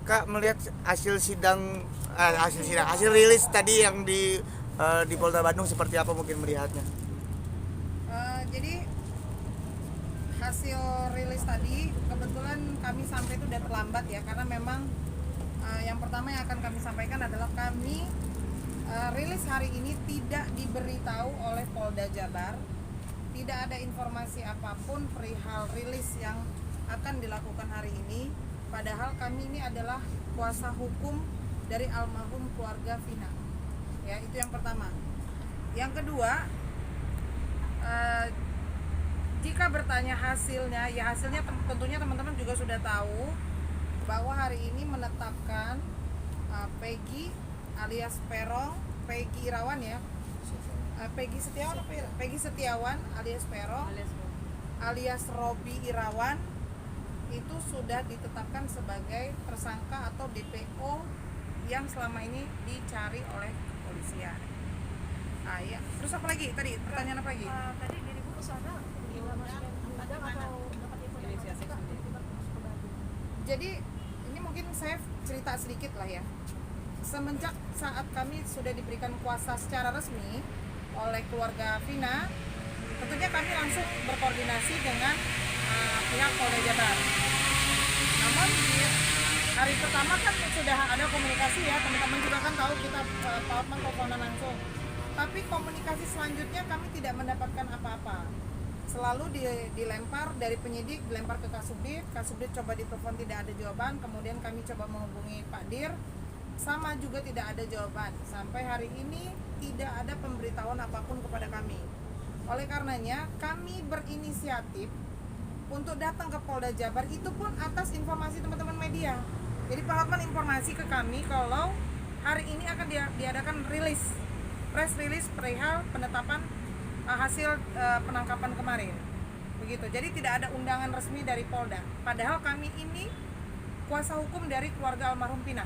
Kak melihat hasil rilis tadi yang di Polda Bandung seperti apa mungkin melihatnya? Jadi hasil rilis tadi kebetulan kami sampai itu udah terlambat ya, karena memang yang pertama yang akan kami sampaikan adalah kami rilis hari ini tidak diberitahu oleh Polda Jabar, tidak ada informasi apapun perihal rilis yang akan dilakukan hari ini, padahal kami ini adalah kuasa hukum dari almarhum keluarga Vina. Ya, itu yang pertama. Yang kedua, jika bertanya hasilnya, ya hasilnya tentunya teman-teman juga sudah tahu bahwa hari ini menetapkan Peggy alias Perong, Peggy Irawan ya, Peggy Setiawan alias Perong, alias Robi Irawan itu sudah ditetapkan sebagai tersangka atau DPO yang selama ini dicari oleh kepolisian. Ya. Terus apa lagi? Tadi pertanyaan apa lagi? Tadi dirimu kesana ada atau dapat informasi Jadi ini mungkin saya cerita sedikit lah ya. Semenjak saat kami sudah diberikan kuasa secara resmi oleh keluarga Vina, tentunya kami langsung berkoordinasi dengan pihak Polda Jabar. Namun di hari pertama kan sudah ada komunikasi ya, teman-teman juga kan tahu kita teleponan langsung. Tapi komunikasi selanjutnya kami tidak mendapatkan apa-apa. Selalu dilempar dari penyidik, dilempar ke Kasubdit coba ditelepon tidak ada jawaban, kemudian kami coba menghubungi Pak Dir, sama juga tidak ada jawaban. Sampai hari ini tidak ada pemberitahuan apapun kepada kami. Oleh karenanya kami berinisiatif untuk datang ke Polda Jabar, itu pun atas informasi teman-teman media. Jadi Pak Hotman informasi ke kami kalau hari ini akan diadakan press release perihal penetapan hasil penangkapan kemarin. Begitu. Jadi tidak ada undangan resmi dari Polda. Padahal kami ini kuasa hukum dari keluarga almarhum Vina.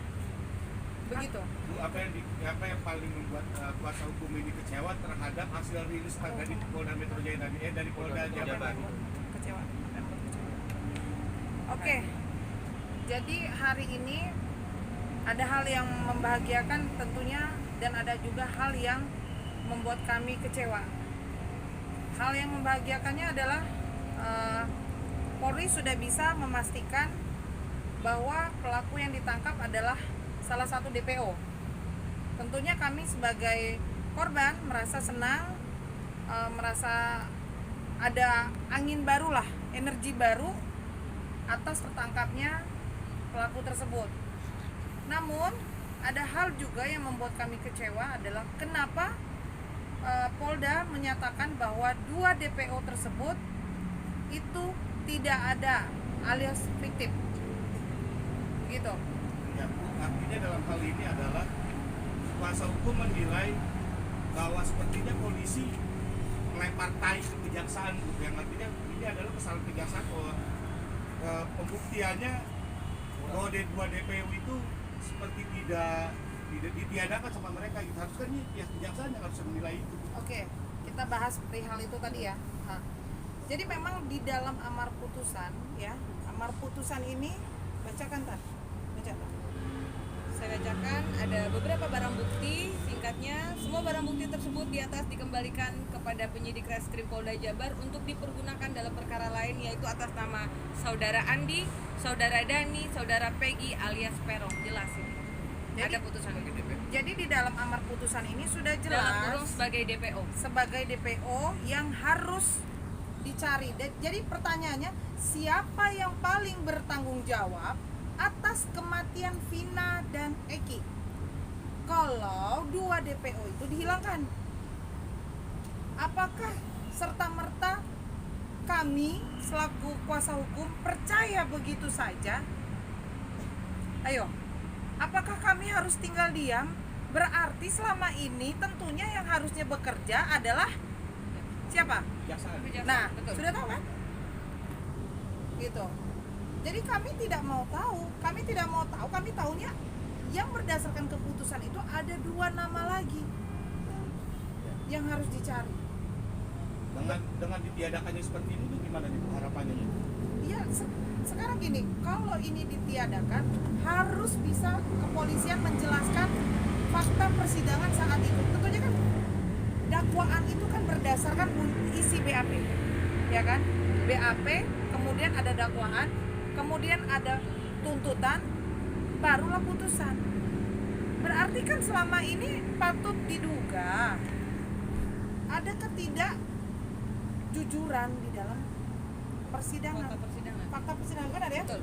Begitu. Bu, apa yang paling membuat kuasa hukum ini kecewa terhadap hasil rilis dari Polda Metro Jaya tadi, dari Polda Jabar? Kecewa. Oke. Jadi hari ini ada hal yang membahagiakan tentunya, dan ada juga hal yang membuat kami kecewa. Hal yang membahagiakannya adalah Polri sudah bisa memastikan bahwa pelaku yang ditangkap adalah salah satu DPO. Tentunya kami sebagai korban merasa senang, merasa ada angin baru lah, energi baru atas tertangkapnya pelaku tersebut. Namun ada hal juga yang membuat kami kecewa adalah kenapa Polda menyatakan bahwa 2 DPO tersebut itu tidak ada alias fiktif. Begitu. Ya, artinya dalam hal ini adalah kuasa hukum menilai bahwa sepertinya polisi melempar tai ke kejaksaan, yang artinya ini adalah kesalahan kejaksaan bahwa pembuktiannya bahwa D2 DPO itu seperti tidak ditiadakan sama mereka gitu. Harusnya nih pihak kejaksaan yang harus menilai itu. Oke, kita bahas perihal itu tadi ya. Jadi memang di dalam amar putusan ya, amar putusan ini bacakan Tan. Baca Tan. Saya bacakan, ada beberapa barang bukti. Singkatnya, semua barang bukti tersebut di atas dikembalikan kepada penyidik Reskrim Polda Jabar untuk dipergunakan dalam perkara lain, yaitu atas nama Saudara Andi, Saudara Dani, Saudara Peggy alias Perong. Jelas ini. Ada putusan ini. Jadi di dalam amar putusan ini sudah jelas Dalam kurung sebagai DPO yang harus dicari. Jadi pertanyaannya, siapa yang paling bertanggung jawab atas kematian Vina dan Eki kalau 2 DPO itu dihilangkan? Apakah serta-merta kami selaku kuasa hukum percaya begitu saja? Ayo, apakah kami harus tinggal diam? Berarti selama ini tentunya yang harusnya bekerja adalah siapa? Kejaksaan. Nah, betul. sudah tahu kan? Gitu. Jadi kami tidak mau tahu, kami tahunya yang berdasarkan keputusan itu ada 2 nama lagi yang harus dicari. Dengan ditiadakannya seperti ini tuh gimana nih harapannya? Iya, sekarang gini, kalau ini ditiadakan harus bisa kepolisian menjelaskan fakta persidangan saat itu. Tentunya kan dakwaan itu kan berdasarkan isi BAP, ya kan? BAP, kemudian ada dakwaan, kemudian ada tuntutan, barulah putusan. Berarti kan selama ini patut diduga ada ketidakjujuran di dalam persidangan. Fakta persidangan kan ada ya? Betul.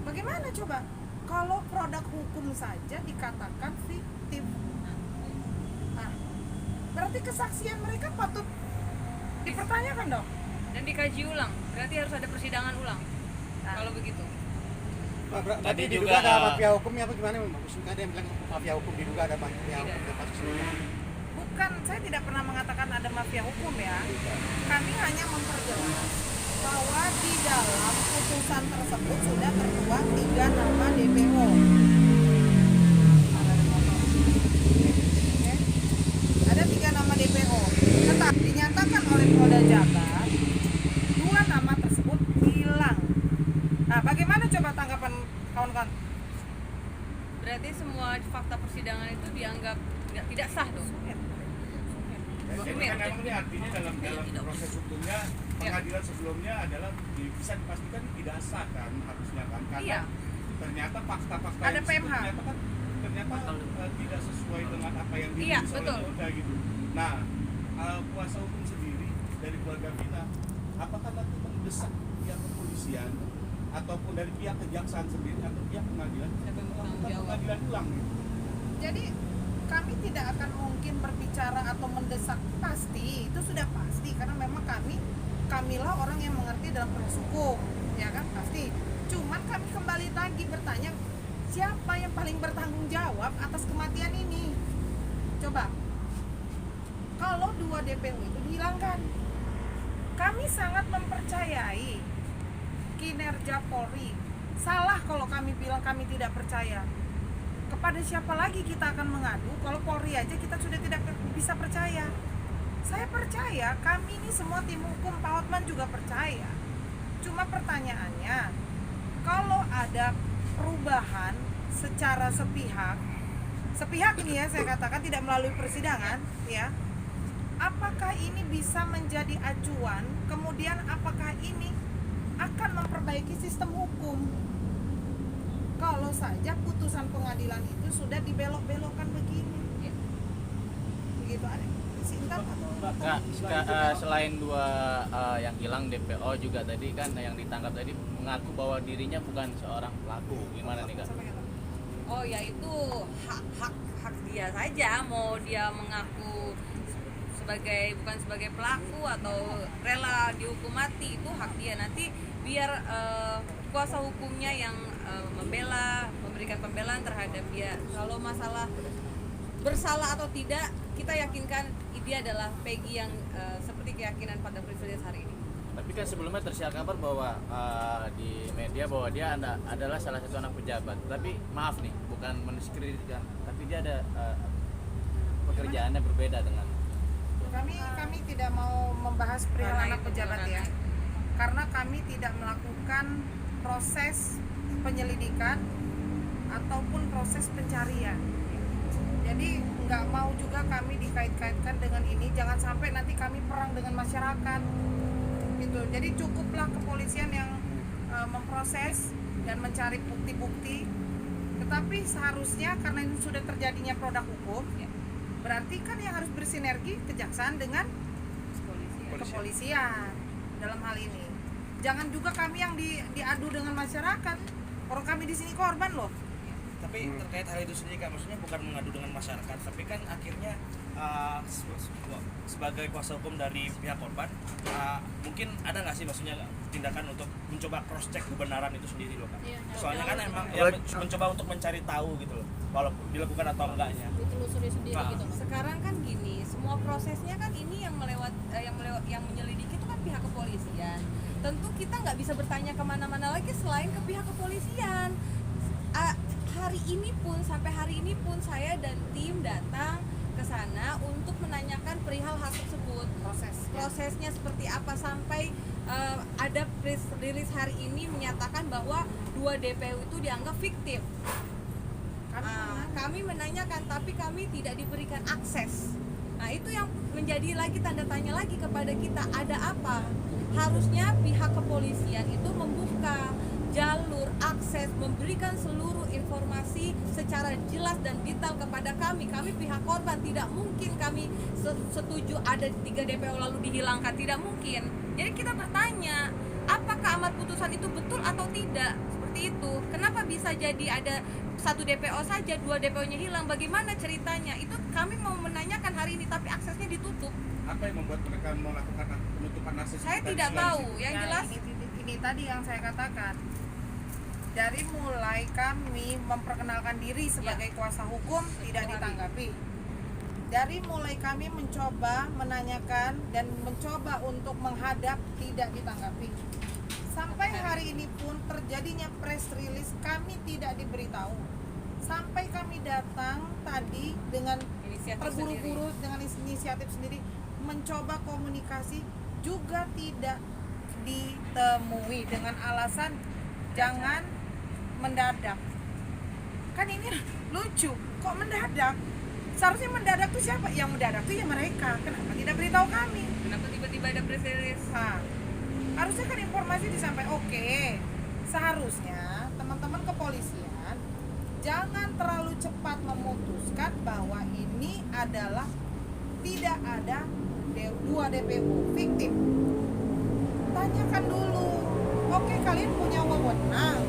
Bagaimana coba kalau produk hukum saja dikatakan fiktif? Nah, berarti kesaksian mereka patut dipertanyakan dong. Dan dikaji ulang, berarti harus ada persidangan ulang. Kalau begitu. Tadi Tadi diduga juga, ada mafia hukumnya apa gimana? Maksudnya ada yang bilang mafia hukum diduga ada mafia Tidak. hukum kasus ini. Bukan, saya tidak pernah mengatakan ada mafia hukum ya. Kami hanya memperjelas bahwa di dalam putusan tersebut sudah tertuang 3 nama DPO. Oke. Ada 3 nama DPO. Tetapi dinyatakan oleh Polda Jabar 2 nama tersebut hilang. Nah, bagaimana coba tanggapan kawan-kawan? Berarti semua fakta persidangan itu dianggap tidak sah dong. Jadi kan memang ini artinya dalam proses hukumnya pengadilan sebelumnya adalah bisa dipastikan tidak sah kan harusnya kan, karena Iya. ternyata fakta-fakta Ada yang PMH. ternyata tidak sesuai dengan apa yang Iya, ditulis oleh betul. Polda gitu. Nah, kuasa hukum sendiri dari keluarga Vina, apakah nanti mendesak pihak kepolisian ataupun dari pihak kejaksaan sendiri atau pihak pengadilan Siapa yang bertanggung melakukan jawab? pengadilan ulang gitu? Jadi kami tidak akan mungkin berbicara atau mendesak, pasti itu sudah pasti karena memang kamilah orang yang mengerti dalam proses hukum, ya kan, pasti. Cuman kami kembali lagi bertanya, siapa yang paling bertanggung jawab atas kematian ini? Coba, kalau 2 DPO itu dihilangkan, kami sangat mempercayai kinerja Polri. Salah kalau kami bilang kami tidak percaya. Kepada siapa lagi kita akan mengadu kalau Polri aja kita sudah tidak bisa percaya. Saya percaya, kami ini semua tim hukum, Pak Hotman juga percaya. Cuma pertanyaannya, kalau ada perubahan secara sepihak ini ya saya katakan tidak melalui persidangan ya, apakah ini bisa menjadi acuan, kemudian apakah ini akan memperbaiki sistem hukum? Kalau saja putusan pengadilan itu sudah dibelok-belokkan begini, Ya. begitu ada singkat atau Selain 2 yang hilang DPO juga tadi kan yang ditangkap tadi mengaku bahwa dirinya bukan seorang pelaku. Gimana nih Kak? Oh ya, itu hak dia saja, mau dia mengaku bukan sebagai pelaku atau rela dihukum mati, itu hak dia. Nanti biar kuasa hukumnya yang memberikan pembelaan terhadap dia. Kalau masalah bersalah atau tidak, kita yakinkan dia adalah Peggy yang seperti keyakinan pada Privilege hari ini. Tapi kan sebelumnya tersiar kabar bahwa di media bahwa dia adalah salah satu anak pejabat. Tapi maaf nih, bukan mendiskreditkan, tapi dia ada pekerjaannya berbeda dengan. kami tidak mau membahas perihal Karena anak itu pejabat bukan ya, karena kami tidak melakukan proses penyelidikan ataupun proses pencarian. Jadi nggak mau juga kami dikait-kaitkan dengan ini, jangan sampai nanti kami perang dengan masyarakat gitu. Jadi cukuplah kepolisian yang memproses dan mencari bukti-bukti. Tetapi seharusnya karena ini sudah terjadinya produk hukum, berarti kan yang harus bersinergi kejaksaan dengan kepolisian dalam hal ini. Jangan juga kami yang diadu dengan masyarakat. Orang kami di sini korban loh. Tapi terkait hal itu sendiri Kak, maksudnya bukan mengadu dengan masyarakat, tapi kan akhirnya sebagai kuasa hukum dari pihak korban, mungkin ada nggak sih maksudnya tindakan untuk mencoba cross check kebenaran itu sendiri loh Kak? Soalnya kan emang ya, mencoba untuk mencari tahu gitu loh, walaupun dilakukan atau enggaknya. Ditelusuri sendiri Pak. gitu. Sekarang kan gini, semua prosesnya kan ini yang menyelidiki itu kan pihak kepolisian. Tentu kita nggak bisa bertanya kemana-mana lagi selain ke pihak kepolisian. Sampai hari ini pun saya dan tim datang ke sana untuk menanyakan perihal hal tersebut, prosesnya seperti apa, sampai ada press release hari ini menyatakan bahwa 2 DPO itu dianggap fiktif. Kami menanyakan tapi kami tidak diberikan akses. Nah itu yang menjadi lagi tanda tanya lagi kepada kita, ada apa? Harusnya pihak kepolisian itu membuka jalur akses, memberikan seluruh informasi secara jelas dan detail kepada kami. Kami pihak korban tidak mungkin kami setuju ada 3 DPO lalu dihilangkan, tidak mungkin. Jadi kita bertanya, apakah amar putusan itu betul atau tidak? Seperti itu. Kenapa bisa jadi ada 1 DPO saja, 2 DPO-nya hilang? Bagaimana ceritanya? Itu kami mau menanyakan hari ini tapi aksesnya ditutup. Apa yang membuat mereka melakukan penutupan akses? Saya tadi tidak selain tahu. itu? Yang Nah, jelas ini tadi yang saya katakan. Dari mulai kami memperkenalkan diri sebagai kuasa hukum tidak ditanggapi. Dari mulai kami mencoba menanyakan dan mencoba untuk menghadap tidak ditanggapi. Sampai hari ini pun terjadinya press release kami tidak diberitahu. Sampai kami datang tadi dengan inisiatif terburu-buru dengan inisiatif sendiri mencoba komunikasi juga tidak ditemui dengan alasan jangan mendadak. Kan ini lucu, kok mendadak? Seharusnya mendadak tuh siapa? Yang mendadak tuh ya mereka. Kenapa tidak beritahu kami? kenapa tiba-tiba ada press release? Nah, harusnya kan informasi disampaikan. Oke, seharusnya teman-teman kepolisian jangan terlalu cepat memutuskan bahwa ini adalah tidak ada 2 DPO fiktif. Tanyakan dulu. Oke, kalian punya wewenang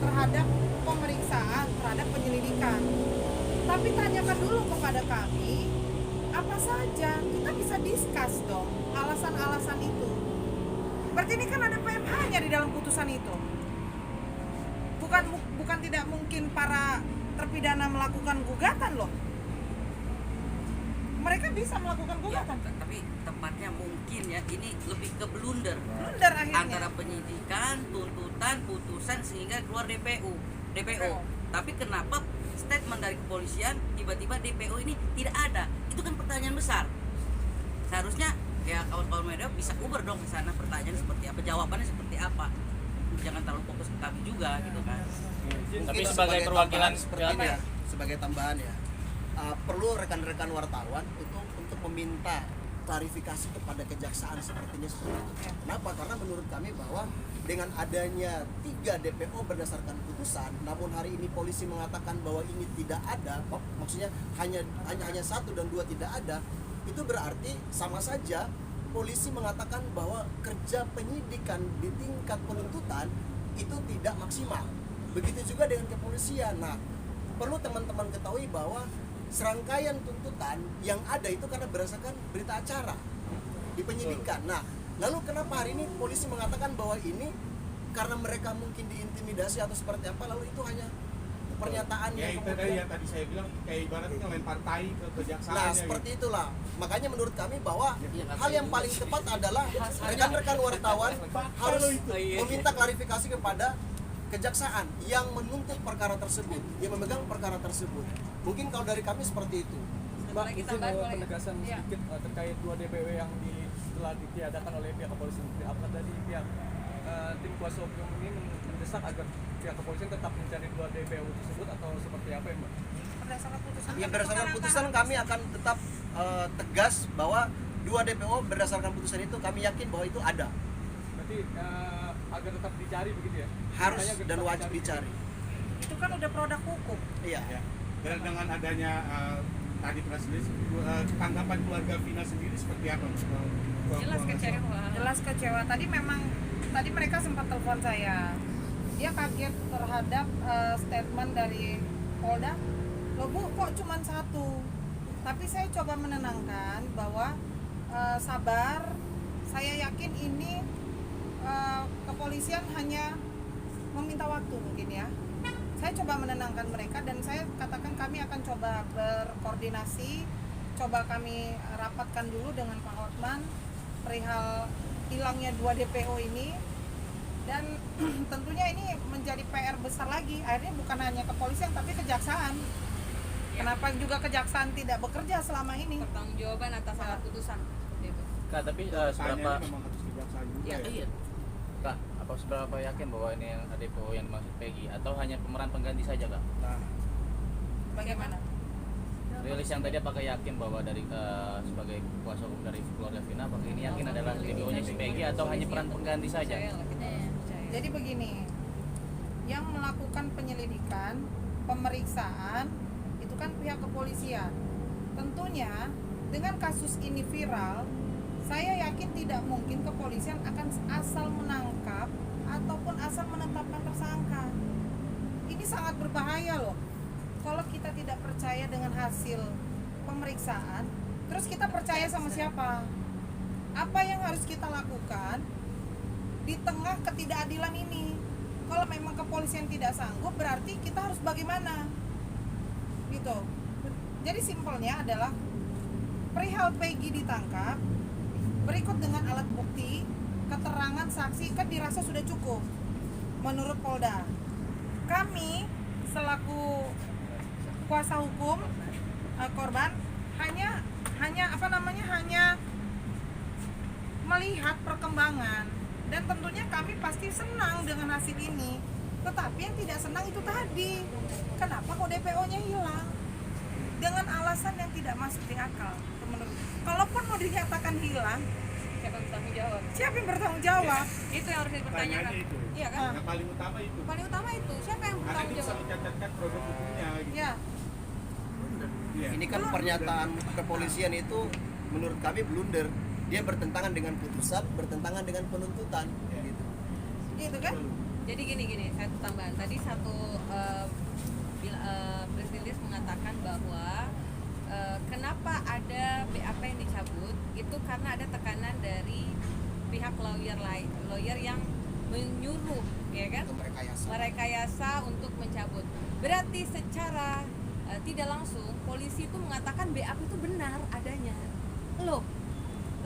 terhadap pemeriksaan, terhadap penyelidikan. Tapi tanyakan dulu kepada kami apa saja. Kita bisa discuss dong alasan-alasan itu. Berarti ini kan ada PMH-nya di dalam putusan itu. Bukan tidak mungkin para terpidana melakukan gugatan loh. Mereka bisa melakukan gugatan. Tapi tepatnya mungkin ya ini lebih ke blunder Blunder akhirnya. antara penyidikan, tuntutan, putusan sehingga keluar DPO. Tapi kenapa statement dari kepolisian tiba-tiba DPO ini tidak ada? Itu kan pertanyaan besar. Seharusnya ya kawan-kawan media bisa uber dong ke sana, pertanyaan seperti apa, jawabannya seperti apa. Jangan terlalu fokus ke kami juga gitu kan. Tapi Mungkin sebagai perwakilan tambahan seperti ini ya, sebagai tambahan ya, perlu rekan-rekan wartawan untuk meminta klarifikasi kepada kejaksaan sepertinya seperti itu. Kenapa? Karena menurut kami bahwa dengan adanya 3 DPO berdasarkan putusan, namun hari ini polisi mengatakan bahwa ini tidak ada, maksudnya hanya 1 dan 2 tidak ada, itu berarti sama saja polisi mengatakan bahwa kerja penyidikan di tingkat penuntutan itu tidak maksimal. Begitu juga dengan kepolisian. Nah, perlu teman-teman ketahui bahwa serangkaian tuntutan yang ada itu karena berdasarkan berita acara di penyidikan. Nah, lalu kenapa hari ini polisi mengatakan bahwa ini karena mereka mungkin diintimidasi atau seperti apa, lalu itu hanya pernyataan Ya Iya, itu tadi yang tadi saya bilang kayak ibaratnya ngelempar tai ke kejaksaan. gitu. Nah, seperti itulah. Makanya menurut kami bahwa hal yang paling tepat adalah rekan-rekan wartawan harus meminta klarifikasi kepada kejaksaan yang menuntut perkara tersebut, yang memegang perkara tersebut. Mungkin kalau dari kami seperti itu. Mbak, izin penegasan sedikit terkait 2 DPW yang setelah ditiadakan oleh pihak kepolisian. Apakah dari pihak tim kuasa hukum ini mendesak agar pihak kepolisian tetap mencari 2 DPW tersebut atau seperti apa ya, Mbak? Berdasarkan putusan. Yang berdasarkan putusan kami akan tetap tegas bahwa 2 DPO berdasarkan putusan itu kami yakin bahwa itu ada. Berarti agar tetap dicari begitu ya? Harus Makanya agar dan tetap wajib dicari. Itu kan udah produk hukum. Iya. Ya. Dan dengan adanya tadi press release, tanggapan keluarga Vina sendiri seperti apa? Jelas kecewa. Jelas kecewa. Tadi mereka sempat telepon saya. Dia kaget terhadap statement dari Polda. Loh Bu, kok cuma 1? Tapi saya coba menenangkan bahwa sabar. Saya yakin ini kepolisian hanya meminta waktu mungkin ya. Saya coba menenangkan mereka dan saya katakan kami akan coba berkoordinasi, coba kami rapatkan dulu dengan Pak Hotman perihal hilangnya 2 DPO ini, dan tentunya ini menjadi PR besar lagi. Akhirnya bukan hanya kepolisian tapi kejaksaan. Kenapa juga kejaksaan tidak bekerja selama ini? Pertanggungjawaban atas amar putusan. Seperti itu. Kak, tapi Tanya seberapa memang harus kejaksaan juga. Ya. ya. Iya. Apa seberapa yakin bahwa ini yang DPO yang dimaksud Peggy atau hanya pemeran pengganti saja kak? Nah, Bagaimana? Rilis yang tadi apakah yakin bahwa dari sebagai kuasa hukum dari keluarga Vina apakah ini yakin adalah DPO-nya si Peggy atau hanya peran pengganti saja? Jadi begini, yang melakukan penyelidikan, pemeriksaan itu kan pihak kepolisian. Tentunya dengan kasus ini viral, saya yakin tidak mungkin kepolisian akan asal menangkap ataupun asal menetapkan tersangka. Ini sangat berbahaya loh. Kalau kita tidak percaya dengan hasil pemeriksaan, terus kita percaya sama siapa? Apa yang harus kita lakukan di tengah ketidakadilan ini? Kalau memang kepolisian tidak sanggup, berarti kita harus bagaimana? Gitu. Jadi simpelnya adalah perihal Peggy ditangkap, berikut dengan alat bukti, keterangan saksi kan dirasa sudah cukup menurut Polda. Kami selaku kuasa hukum korban hanya melihat perkembangan, dan tentunya kami pasti senang dengan hasil ini. Tetapi yang tidak senang itu tadi, kenapa kok DPO-nya hilang dengan alasan yang tidak masuk di akal. Kalaupun mau dinyatakan hilang, Siapa yang bertanggung jawab? siapa yang bertanggung jawab? Itu yang harus dipertanyakan. Pertanyaannya itu. Iya kan? Yang paling utama itu. Paling utama itu siapa yang Karena bertanggung itu bisa jawab? mencatatkan produk hukumnya gitu. Ya, Iya. Ini kan pernyataan kepolisian itu menurut kami blunder. Dia bertentangan dengan putusan, bertentangan dengan penuntutan. Gitu. gitu kan? Jadi gini, satu tambahan. Tadi satu press release mengatakan bahwa kenapa ada BAP yang dicabut itu karena ada tekanan dari pihak lawyer yang menyuruh, ya kan? Merekayasa untuk mencabut. Berarti secara tidak langsung polisi itu mengatakan BAP itu benar adanya. Loh,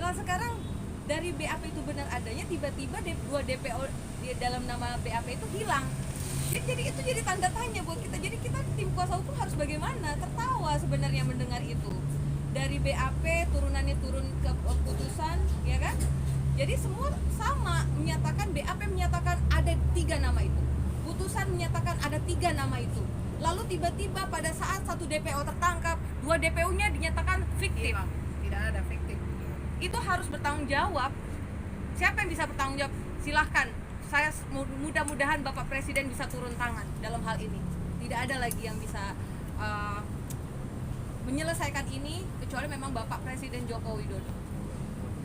lah sekarang dari BAP itu benar adanya, tiba-tiba dua DPO di dalam nama BAP itu hilang. Jadi itu jadi tanda tanya buat kita. Jadi kita tim kuasa hukum harus bagaimana? Tertawa sebenarnya mendengar itu. Dari BAP turunannya turun ke putusan, ya kan? Jadi semua sama menyatakan, BAP menyatakan ada 3 nama itu. Putusan menyatakan ada 3 nama itu. Lalu tiba-tiba pada saat satu DPO tertangkap, 2 DPO-nya dinyatakan fiktif. Tidak ada fiktif. Itu harus bertanggung jawab. Siapa yang bisa bertanggung jawab? Silahkan. Saya mudah-mudahan Bapak Presiden bisa turun tangan dalam hal ini. Tidak ada lagi yang bisa menyelesaikan ini kecuali memang Bapak Presiden Joko Widodo.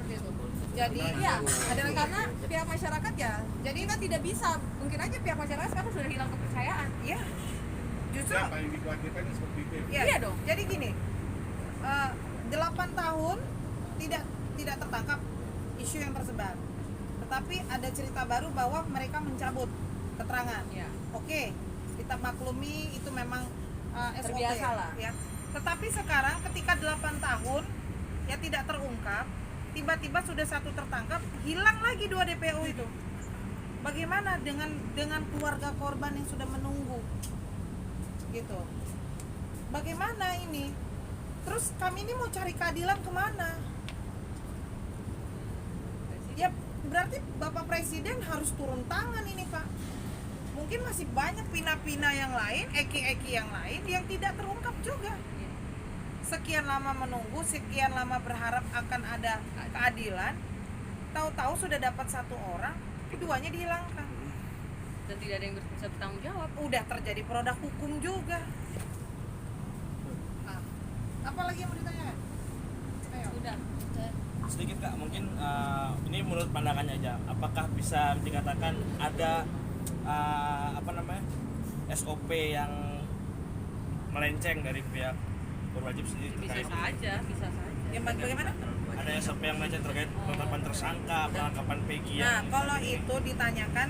Seperti itu. Jadi Ya, adalah karena pihak masyarakat ya. Jadi kita tidak bisa. Mungkin aja pihak masyarakat sekarang sudah hilang kepercayaan. ya justru Siapa yang dikhawatirkan seperti itu? ya, Iya dong. Jadi gini, 8 tahun tidak tertangkap isu yang tersebar. Tetapi ada cerita baru bahwa mereka mencabut keterangan. Ya. Oke, kita maklumi itu memang SOP Terbiasa lah. ya. Tetapi sekarang ketika 8 tahun ya tidak terungkap, tiba-tiba sudah satu tertangkap, hilang lagi 2 DPO itu. Bagaimana dengan keluarga korban yang sudah menunggu? Gitu. Bagaimana ini? Terus kami ini mau cari keadilan kemana? Ya berarti Bapak Presiden harus turun tangan ini Pak. Mungkin masih banyak pina-pina yang lain, eki-eki yang lain yang tidak terungkap juga. Sekian lama menunggu, sekian lama berharap akan ada keadilan, tahu-tahu sudah dapat 1 orang, keduanya dihilangkan. Dan tidak ada yang bisa bertanggung jawab. Udah terjadi produk hukum juga. Nah, apa lagi yang mau ditanyakan? Ayo. Sudah. sedikit Kak, mungkin ini menurut pandangannya aja, apakah bisa dikatakan ada SOP yang melenceng dari pihak berwajib sendiri Bisa terkait saja. Ya, bagaimana? ada SOP yang melenceng terkait penetapan tersangka, penangkapan Peggy Nah, yang kalau itu ditanyakan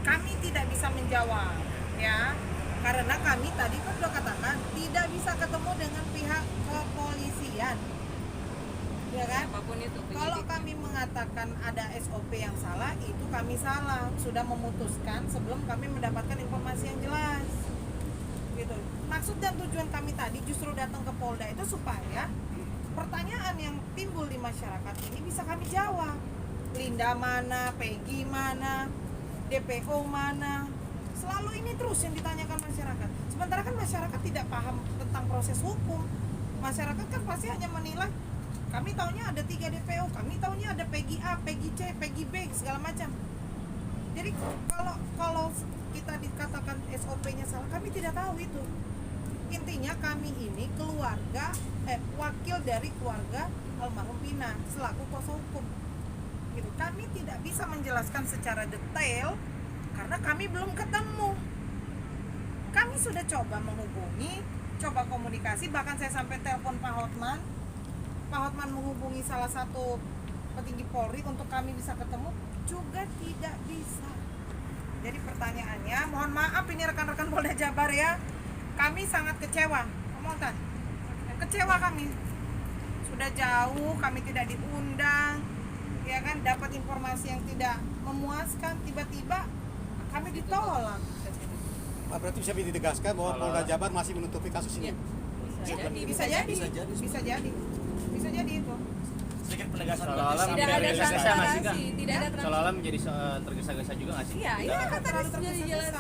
kami tidak bisa menjawab, ya, karena kami tadi kan sudah katakan tidak bisa ketemu dengan pihak kepolisian, ya kan? Apapun itu. Kalau kami mengatakan ada SOP yang salah, itu kami salah, sudah memutuskan sebelum kami mendapatkan informasi yang jelas, gitu. Maksud dan tujuan kami tadi justru datang ke Polda itu supaya pertanyaan yang timbul di masyarakat ini bisa kami jawab. Linda mana, Peggy mana, DPO mana, selalu ini terus yang ditanyakan masyarakat. Sementara kan masyarakat tidak paham tentang proses hukum. Masyarakat kan pasti hanya menilai, kami taunya ada 3 DPO, kami taunya ada PEGI A, PEGI C, PEGI B, segala macam. Jadi kalau kita dikatakan SOP-nya salah, kami tidak tahu itu. Intinya kami ini keluarga, wakil dari keluarga almarhum Vina selaku kuasa hukum. Gitu. Kami tidak bisa menjelaskan secara detail karena kami belum ketemu. Kami sudah coba menghubungi, coba komunikasi, bahkan saya sampai telepon Pak Hotman. Pak Hotman menghubungi salah satu petinggi Polri untuk kami bisa ketemu, juga tidak bisa. Jadi pertanyaannya, mohon maaf ini rekan-rekan Polda Jabar ya, kami sangat kecewa. Ngomong Tan, kecewa kami. Sudah jauh, kami tidak diundang, ya kan, dapat informasi yang tidak memuaskan, tiba-tiba kami ditolak. Pak, berarti bisa ditegaskan bahwa Polda Jabar masih menutupi kasus ini? Bisa jadi itu. Sedikit penegasan Seolah-olah Tidak ada tergesa-gesa nggak sih, Kak? transparansi, tidak ada Seolah-olah menjadi tergesa-gesa juga nggak sih? Iya, ini kan tadi Terlalu sudah tergesa-gesa. jelas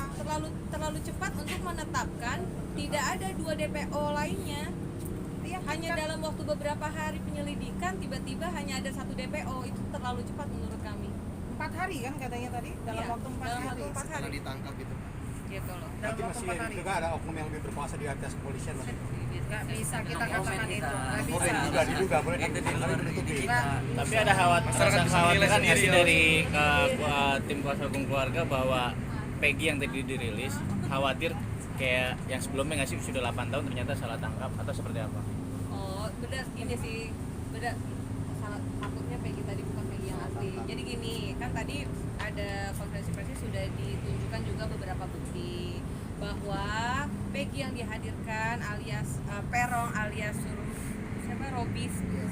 terlalu cepat untuk menetapkan tidak ada 2 DPO lainnya. Iya, Hanya kan? dalam waktu beberapa hari penyelidikan tiba-tiba hanya ada 1 DPO, itu terlalu cepat menurut kami. 4 hari kan katanya tadi, dalam Iya, waktu 4 dalam hari. waktu 4 hari. Karena ditangkap gitu. Gitu loh. Dalam Berarti waktu masih 4 hari. juga ada oknum yang lebih berkuasa di atas kepolisian, Mas? Nggak bisa kita Komen katakan kita. itu. Nggak Boleh bisa. diduga, boleh Itu di diduga, luar menutupi. diri kita. Tapi ada kekhawatiran nggak sih dari tim kuasa hukum keluarga bahwa Peggy yang tadi dirilis khawatir kayak yang sebelumnya nggak sih sudah 8 tahun ternyata salah tangkap atau seperti apa? Oh, benar ini sih. Benar. Salah takutnya Peggy tadi bukan Peggy yang asli. Jadi gini, kan tadi ada konferensi pers sudah ditunjukkan juga beberapa bukti bahwa Peggy yang dihadirkan alias Perong alias Robi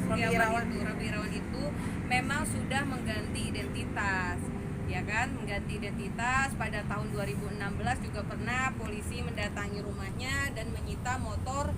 Irawan itu memang sudah mengganti identitas, ya kan, mengganti identitas. Pada tahun 2016 juga pernah polisi mendatangi rumahnya dan menyita motor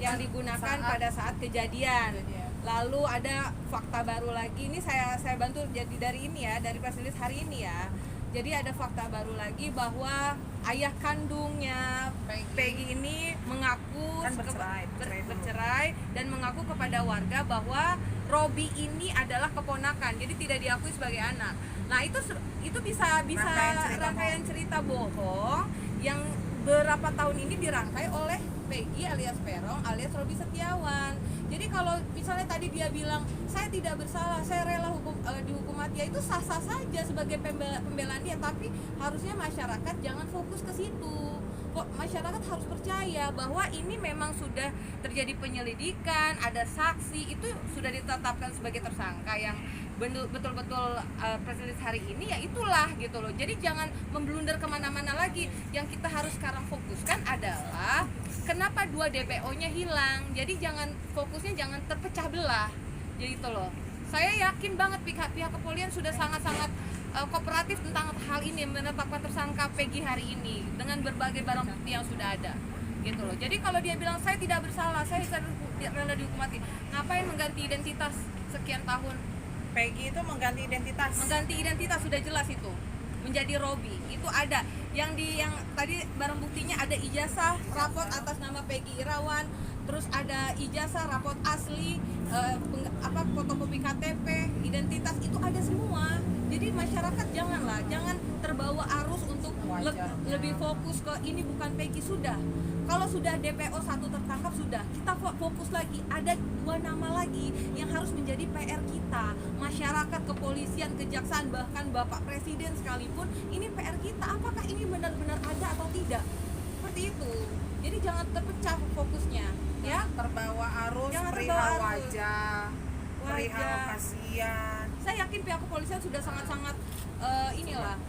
yang digunakan pada saat kejadian. Lalu ada fakta baru lagi, ini saya bantu jadi dari ini ya, dari press release hari ini ya. Jadi ada fakta baru lagi bahwa ayah kandungnya Peggy ini mengaku Kan bercerai dan mengaku kepada warga bahwa Robi ini adalah keponakan, jadi tidak diakui sebagai anak. Nah itu bisa rangkaian cerita bohong yang berapa tahun ini dirangkai oleh Peggy alias Perong alias Robi Setiawan. Jadi kalau misalnya tadi dia bilang saya tidak bersalah, saya rela dihukum mati, ya itu sah-sah saja sebagai pembelaan dia, tapi harusnya masyarakat jangan fokus ke situ. Kok masyarakat harus percaya bahwa ini memang sudah terjadi penyelidikan, ada saksi, itu sudah ditetapkan sebagai tersangka yang betul-betul presilis hari ini, ya itulah gitu loh. Jadi jangan memblunder kemana-mana lagi. Yang kita harus sekarang fokuskan adalah kenapa 2 DPO-nya hilang. Jadi fokusnya jangan terpecah belah. Jadi itu loh. Saya yakin banget pihak kepolisian sudah sangat-sangat kooperatif tentang hal ini, menetapkan tersangka Peggy hari ini dengan berbagai barang bukti yang sudah ada. Gitu loh. Jadi kalau dia bilang saya tidak bersalah, saya rela dihukum mati, ngapain mengganti identitas sekian tahun? Peggy itu mengganti identitas Sudah jelas itu menjadi Robi. Itu ada yang tadi barang buktinya ada ijazah rapot atas nama Peggy Irawan, terus ada ijazah rapot asli, fotokopi KTP, identitas, itu ada semua. Jadi masyarakat jangan terbawa arus untuk lebih fokus ke ini bukan Peggy. Sudah, kalau sudah DPO 1 tertangkap, sudah kita fokus lagi. Ada 2 nama lagi yang harus menjadi PR kita, masyarakat, kepolisian, kejaksaan, bahkan Bapak Presiden sekalipun. Ini PR kita, apakah ini benar-benar ada atau tidak, seperti itu. Jadi jangan terpecah fokusnya, ya. terbawa arus, Jangan perihal terbawa arus. wajah, perihal kasihan. Saya yakin pihak kepolisian sudah sangat-sangat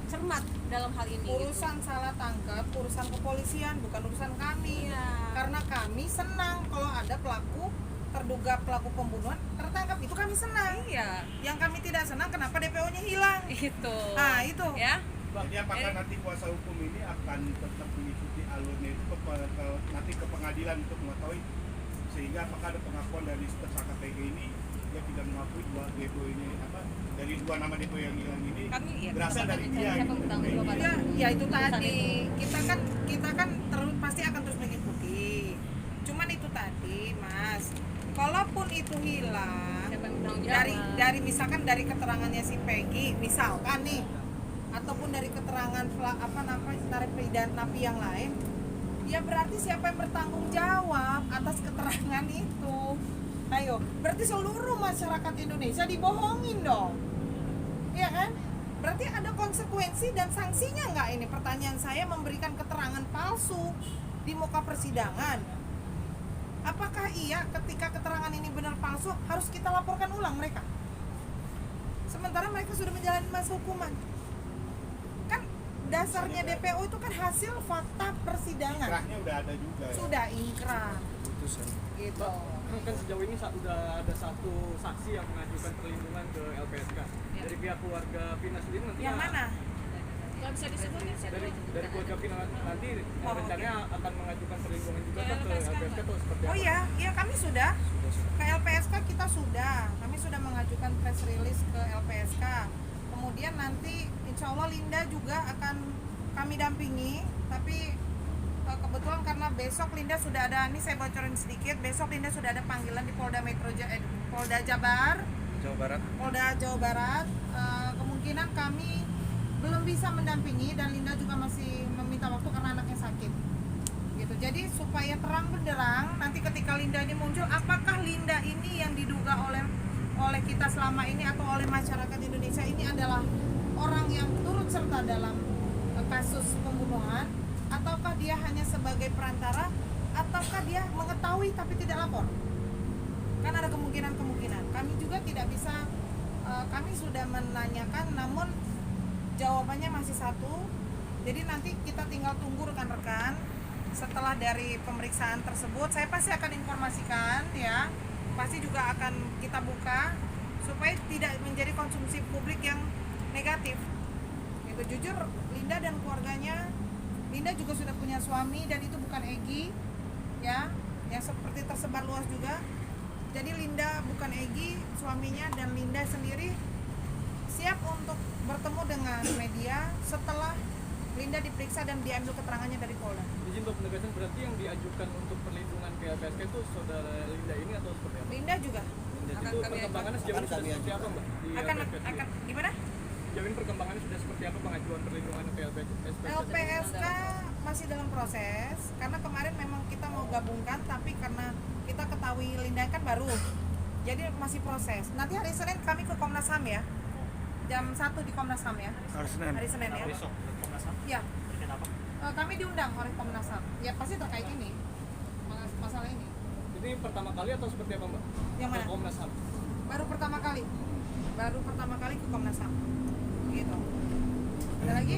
cermat dalam hal ini. Urusan salah tangkap, urusan kepolisian, bukan urusan kami. Iya. Karena kami senang kalau ada terduga pelaku pembunuhan tertangkap, itu kami senang. Iya, Yang kami tidak senang kenapa DPO-nya hilang. itu. Nah, itu. Ya. Jadi apakah nanti kuasa hukum ini akan tetap mengikuti alurnya itu nanti ke pengadilan untuk mengetahui, sehingga apakah ada pengakuan dari tersangka PG ini dia tidak mengakui dua depo ini apa dari dua nama depo yang hilang ini Kami ya berasal dari dia. siapa gitu. bertanggung jawab atas Ya, ya itu urusan tadi itu. kita kan terus pasti akan terus mengikuti. Cuman itu tadi, Mas. Kalaupun itu hilang Siapa yang bertanggung dari jawab? dari misalkan dari keterangannya si Peggy, misalkan nih, ataupun dari keterangan napi yang lain, ya berarti siapa yang bertanggung jawab atas keterangan itu? Ayo, berarti seluruh masyarakat Indonesia dibohongin dong, iya kan? Berarti ada konsekuensi dan sanksinya nggak ini? Pertanyaan saya, memberikan keterangan palsu di muka persidangan. Apakah iya ketika keterangan ini benar palsu harus kita laporkan ulang mereka? Sementara mereka sudah menjalani masa hukuman. Kan dasarnya DPO itu kan hasil fakta persidangan. Ikrahnya udah ada juga. Ya. Sudah ingkrah. Gitu. Kan sejauh ini sudah ada satu saksi yang mengajukan perlindungan ke LPSK dari pihak keluarga Vina sendiri nanti Yang mana? Nggak bisa disebutin. dari keluarga Vina nanti Oh, rencananya akan mengajukan perlindungan juga ke LPSK atau seperti Oh apa? iya kami sudah. Ke LPSK kita sudah. Kami sudah mengajukan press release ke LPSK. Kemudian nanti insya Allah Linda juga akan kami dampingi. Tapi kebetulan karena besok Linda sudah ada, ini saya bocorin sedikit, besok Linda sudah ada panggilan di Polda Polda Jabar, Polda Jawa Barat. Kemungkinan kami belum bisa mendampingi dan Linda juga masih meminta waktu karena anaknya sakit. Gitu. Jadi supaya terang benderang nanti ketika Linda ini muncul, apakah Linda ini yang diduga oleh kita selama ini atau oleh masyarakat Indonesia ini adalah orang yang turut serta dalam kasus pembunuhan, ataukah dia hanya sebagai perantara, ataukah dia mengetahui tapi tidak lapor? Kan ada kemungkinan-kemungkinan. Kami juga tidak bisa, kami sudah menanyakan namun jawabannya masih satu. Jadi nanti kita tinggal tunggu rekan-rekan setelah dari pemeriksaan tersebut. Saya pasti akan informasikan ya, pasti juga akan kita buka supaya tidak menjadi konsumsi publik yang negatif. Itu jujur, Linda dan keluarganya, Linda juga sudah punya suami dan itu bukan Egy ya, yang seperti tersebar luas juga. Jadi Linda bukan Egy suaminya, dan Linda sendiri siap untuk bertemu dengan media setelah Linda diperiksa dan diambil keterangannya dari Polda. Izin untuk penegasan, berarti yang diajukan untuk perlindungan ke LPSK itu saudara Linda ini atau seperti apa? Linda juga Linda Akan itu kami perkembangannya sejauh ini sudah seperti apa, Mbak? Di akan LPSK? gimana? Sejauh ini perkembangannya sudah seperti apa pengajuan perlindungan ke LPSK? LPSK masih dalam proses karena kemarin memang kita mau gabungkan, tapi karena kita ketahui Linda kan baru, jadi masih proses. Nanti hari Senin kami ke Komnas HAM ya, jam 1 di Komnas HAM ya. Hari Senin ya. Besok Komnas HAM. Ya. Terkait apa? Kami diundang oleh Komnas HAM. Ya pasti terkait ini masalah ini. Ini pertama kali atau seperti apa, Mbak? Yang mana? Ke Komnas HAM. Baru pertama kali ke Komnas HAM. Gitu. Ada lagi?